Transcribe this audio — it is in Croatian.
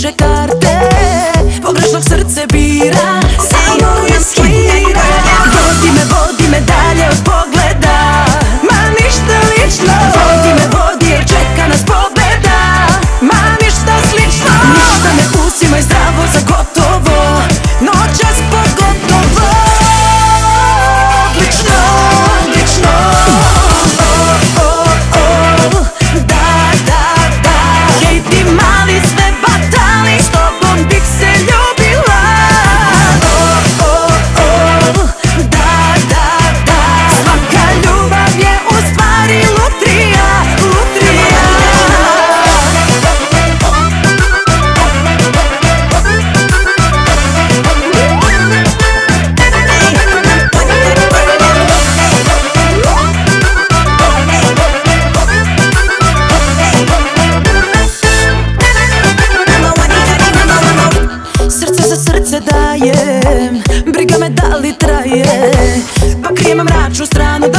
diže karte, pogrešnog srce bira, samo riskira. Vodi me dalje od pogleda, ma ništa lično. Vodi jer čeka nas pobeda, ma ništa slično. Ništa ne uzimaj zdravo za gotovo, noćas pogotovo. Odlično, odlično. Hej ti mali sve batali, s tobom bih se ljubila. Svaka ljubav je u stvari lutrija, lutrija. Srce za srce dajem, briga me da li traje, pa krijem mračnu stranu da